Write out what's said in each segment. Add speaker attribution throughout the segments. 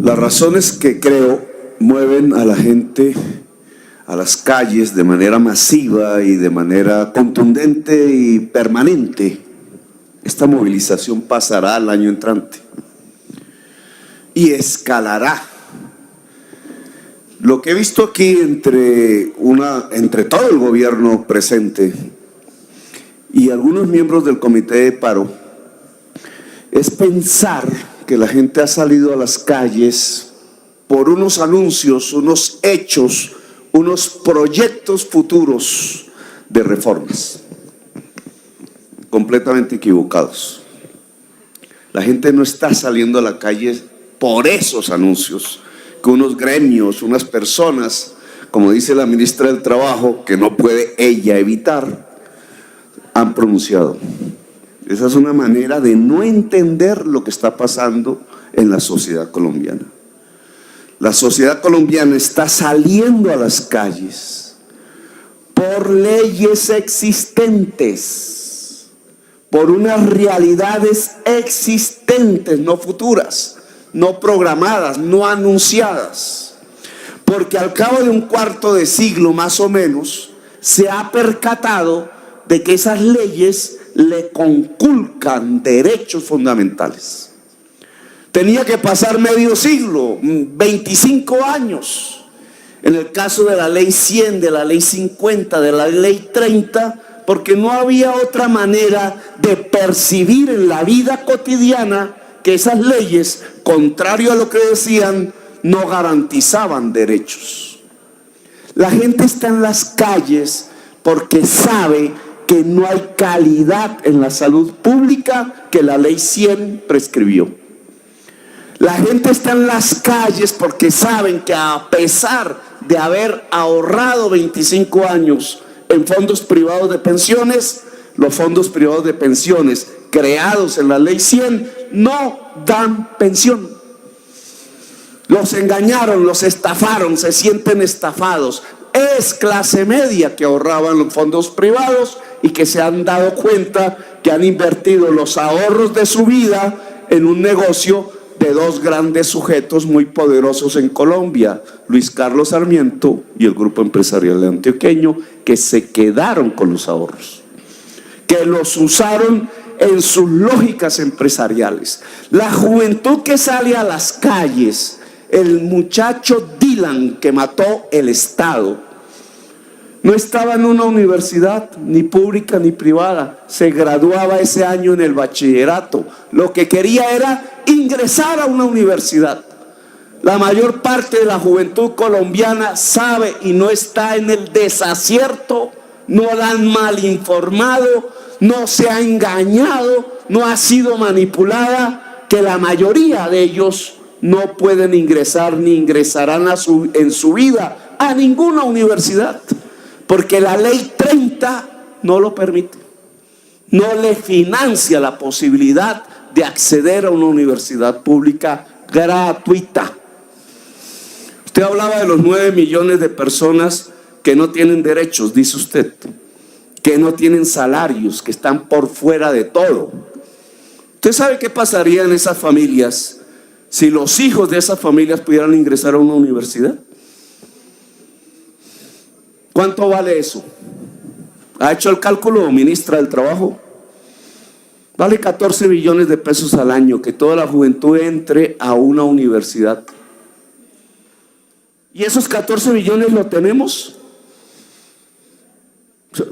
Speaker 1: Las razones que creo mueven a la gente a las calles de manera masiva y de manera contundente y permanente. Esta movilización pasará al año entrante y escalará. Lo que he visto aquí entre todo el gobierno presente y algunos miembros del comité de paro es pensar que la gente ha salido a las calles por unos anuncios, unos hechos, unos proyectos futuros de reformas. Completamente equivocados. La gente no está saliendo a la calle por esos anuncios que unos gremios, unas personas, como dice la ministra del Trabajo, que no puede ella evitar, han pronunciado. Esa es una manera de no entender lo que está pasando en la sociedad colombiana. La sociedad colombiana está saliendo a las calles por leyes existentes, por unas realidades existentes, no futuras, no programadas, no anunciadas. Porque al cabo de un cuarto de siglo más o menos se ha percatado de que esas leyes le conculcan derechos fundamentales. Tenía que pasar medio siglo, 25 años. En el caso de la ley 100, de la ley 50, de la ley 30, porque no había otra manera de percibir en la vida cotidiana que esas leyes, contrario a lo que decían, no garantizaban derechos. La gente está en las calles porque sabe que no hay calidad en la salud pública que la ley 100 prescribió. La gente está en las calles porque saben que a pesar de haber ahorrado 25 años en fondos privados de pensiones, los fondos privados de pensiones creados en la ley 100 no dan pensión. Los engañaron, los estafaron, se sienten estafados. Es clase media que ahorraban los fondos privados y que se han dado cuenta que han invertido los ahorros de su vida en un negocio de dos grandes sujetos muy poderosos en Colombia, Luis Carlos Sarmiento y el Grupo Empresarial Antioqueño, que se quedaron con los ahorros, que los usaron en sus lógicas empresariales. La juventud que sale a las calles, el muchacho Dylan que mató el Estado, no estaba en una universidad, ni pública ni privada, se graduaba ese año en el bachillerato. Lo que quería era ingresar a una universidad. La mayor parte de la juventud colombiana sabe y no está en el desacierto, no la han mal informado, no se ha engañado, no ha sido manipulada, que la mayoría de ellos no pueden ingresar ni ingresarán en su vida a ninguna universidad. Porque la ley 30 no lo permite, no le financia la posibilidad de acceder a una universidad pública gratuita. Usted hablaba de los 9 millones de personas que no tienen derechos, dice usted, que no tienen salarios, que están por fuera de todo. ¿Usted sabe qué pasaría en esas familias si los hijos de esas familias pudieran ingresar a una universidad? ¿Cuánto vale eso? ¿Ha hecho el cálculo, ministra del Trabajo? Vale 14 billones de pesos al año que toda la juventud entre a una universidad. ¿Y esos 14 billones lo tenemos?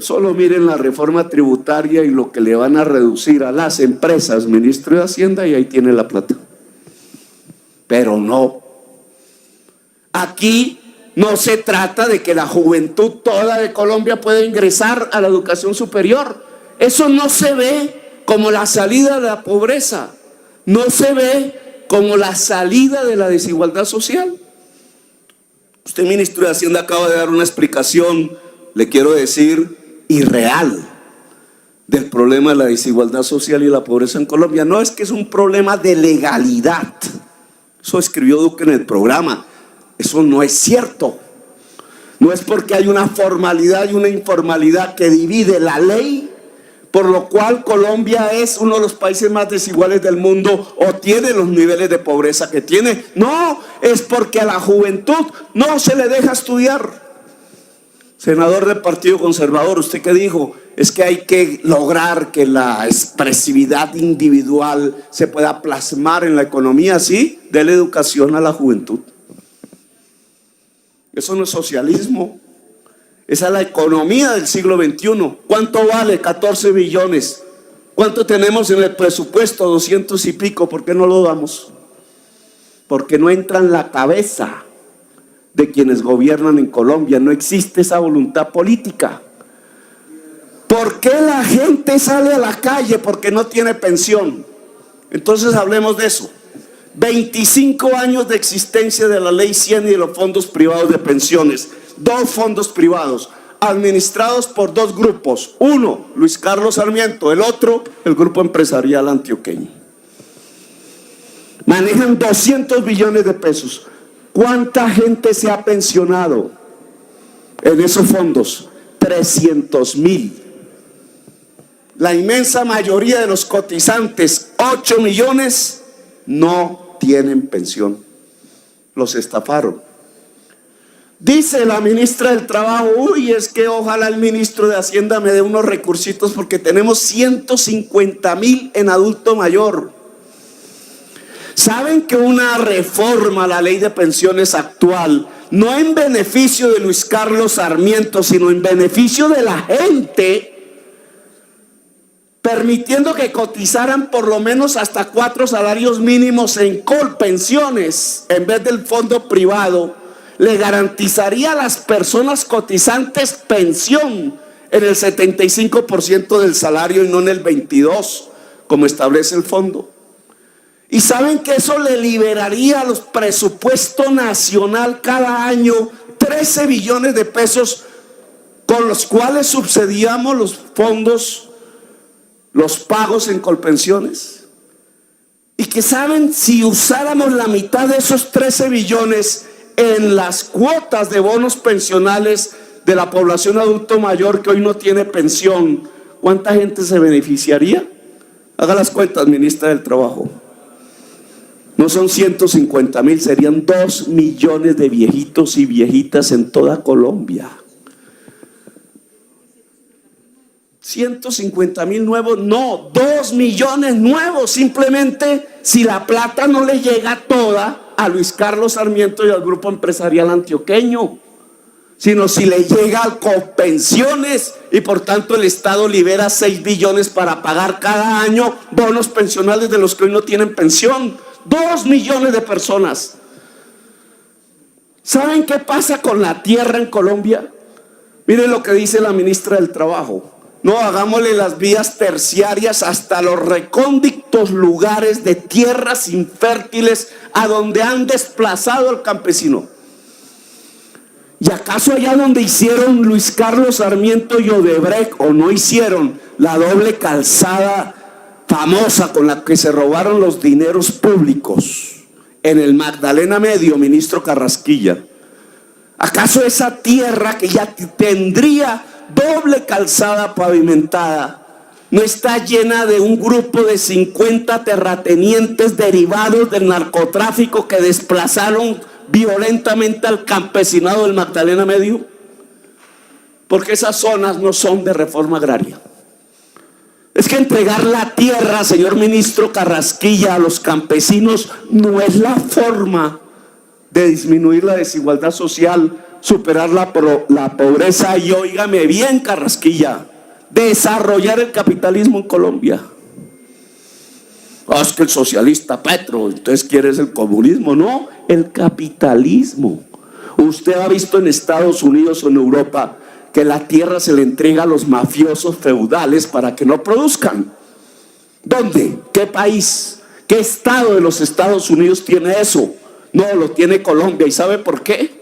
Speaker 1: Solo miren la reforma tributaria y lo que le van a reducir a las empresas, ministro de Hacienda, y ahí tiene la plata. Pero no. Aquí no se trata de que la juventud toda de Colombia pueda ingresar a la educación superior. Eso no se ve como la salida de la pobreza, no se ve como la salida de la desigualdad social. Usted, ministro de Hacienda, acaba de dar una explicación, le quiero decir, irreal, del problema de la desigualdad social y la pobreza en Colombia. No es que es un problema de legalidad, eso escribió Duque en el programa. Eso no es cierto. No es porque hay una formalidad y una informalidad que divide la ley por lo cual Colombia es uno de los países más desiguales del mundo o tiene los niveles de pobreza que tiene. No, es porque a la juventud no se le deja estudiar. Senador del Partido Conservador, ¿usted qué dijo? Es que hay que lograr que la expresividad individual se pueda plasmar en la economía, sí, déle educación a la juventud. Eso no es socialismo. Esa es la economía del siglo XXI. ¿Cuánto vale? 14 billones. ¿Cuánto tenemos en el presupuesto? 200 y pico. ¿Por qué no lo damos? Porque no entra en la cabeza de quienes gobiernan en Colombia. No existe esa voluntad política. ¿Por qué la gente sale a la calle? Porque no tiene pensión. Entonces hablemos de eso. 25 años de existencia de la Ley 100 y de los fondos privados de pensiones. 2 fondos privados administrados por 2 grupos. Uno, Luis Carlos Sarmiento. El otro, el Grupo Empresarial Antioqueño. Manejan 200 billones de pesos. ¿Cuánta gente se ha pensionado en esos fondos? 300.000. La inmensa mayoría de los cotizantes, 8 millones, no tienen pensión. Los estafaron. Dice la ministra del Trabajo, uy, es que ojalá el ministro de Hacienda me dé unos recursitos porque tenemos 150.000 en adulto mayor. ¿Saben que una reforma a la ley de pensiones actual, no en beneficio de Luis Carlos Sarmiento, sino en beneficio de la gente, permitiendo que cotizaran por lo menos hasta 4 salarios mínimos en Colpensiones en vez del fondo privado, le garantizaría a las personas cotizantes pensión en el 75% del salario y no en el 22%, como establece el fondo? Y saben que eso le liberaría a los presupuestos nacional cada año 13 billones de pesos, con los cuales subsidiamos los fondos, los pagos en Colpensiones. Y que saben, si usáramos la mitad de esos 13 billones en las cuotas de bonos pensionales de la población adulto mayor que hoy no tiene pensión, ¿cuánta gente se beneficiaría? Haga las cuentas, ministra del Trabajo. No son 150.000, serían 2 millones de viejitos y viejitas en toda Colombia. 150.000 nuevos, no, 2 millones nuevos, simplemente si la plata no le llega toda a Luis Carlos Sarmiento y al Grupo Empresarial Antioqueño, sino si le llega a Colpensiones y por tanto el Estado libera 6 billones para pagar cada año bonos pensionales de los que hoy no tienen pensión. 2 millones de personas. ¿Saben qué pasa con la tierra en Colombia? Miren lo que dice la ministra del Trabajo. No, hagámosle las vías terciarias hasta los recónditos lugares de tierras infértiles a donde han desplazado al campesino. ¿Y acaso allá donde hicieron Luis Carlos Sarmiento y Odebrecht, o no hicieron la doble calzada famosa con la que se robaron los dineros públicos en el Magdalena Medio, ministro Carrasquilla? ¿Acaso esa tierra que ya tendría doble calzada pavimentada no está llena de un grupo de 50 terratenientes derivados del narcotráfico que desplazaron violentamente al campesinado del Magdalena Medio? Porque esas zonas no son de reforma agraria. Es que entregar la tierra, señor ministro Carrasquilla, a los campesinos no es la forma de disminuir la desigualdad social, superar la pobreza y, óigame bien, Carrasquilla, desarrollar el capitalismo en Colombia. Es que el socialista Petro, entonces quieres el comunismo. No, el capitalismo. Usted ha visto en Estados Unidos o en Europa que la tierra se le entrega a los mafiosos feudales para que no produzcan. ¿Dónde? ¿Qué país? ¿Qué estado de los Estados Unidos tiene eso? No, lo tiene Colombia. ¿Y sabe por qué?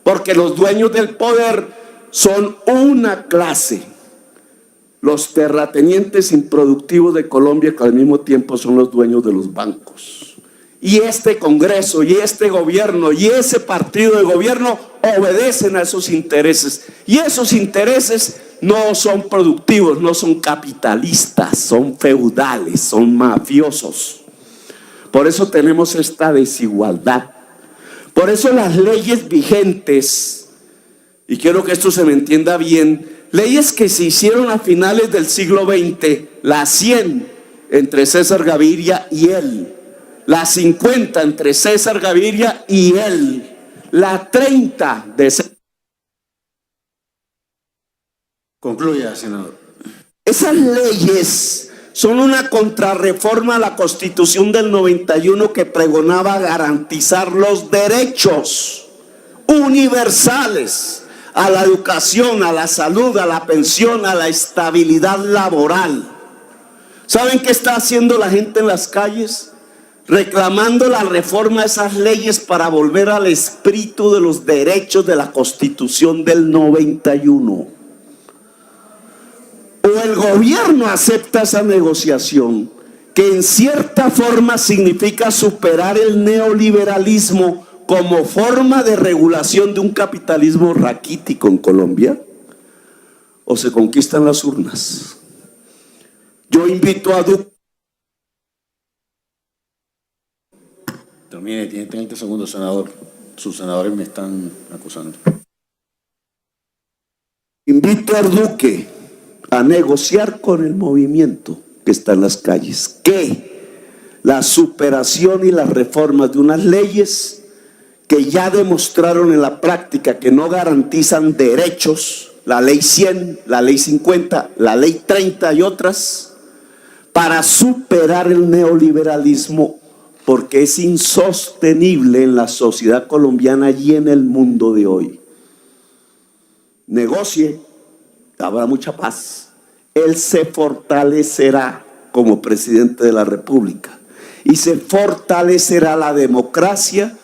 Speaker 1: Porque los dueños del poder son una clase, los terratenientes improductivos de Colombia, que al mismo tiempo son los dueños de los bancos. Y este Congreso y este gobierno y ese partido de gobierno obedecen a esos intereses. Y esos intereses no son productivos, no son capitalistas, son feudales, son mafiosos. Por eso tenemos esta desigualdad. Por eso las leyes vigentes, y quiero que esto se me entienda bien, leyes que se hicieron a finales del siglo XX, la 100 entre César Gaviria y él, la 50 entre César Gaviria y él, la 30 de César.
Speaker 2: Concluya, senador.
Speaker 1: Esas leyes son una contrarreforma a la Constitución del 91 que pregonaba garantizar los derechos universales a la educación, a la salud, a la pensión, a la estabilidad laboral. ¿Saben qué está haciendo la gente en las calles? Reclamando la reforma de esas leyes para volver al espíritu de los derechos de la Constitución del 91. O el gobierno acepta esa negociación, que en cierta forma significa superar el neoliberalismo como forma de regulación de un capitalismo raquítico en Colombia, o se conquistan las urnas. Yo invito a Duque.
Speaker 2: Termine, tiene 30 segundos, senador. Sus senadores me están acusando.
Speaker 1: Invito a Duque a negociar con el movimiento que está en las calles, que la superación y las reformas de unas leyes que ya demostraron en la práctica que no garantizan derechos, la ley 100, la ley 50, la ley 30 y otras, para superar el neoliberalismo, porque es insostenible en la sociedad colombiana y en el mundo de hoy. Negocie, habrá mucha paz. Él se fortalecerá como presidente de la República y se fortalecerá la democracia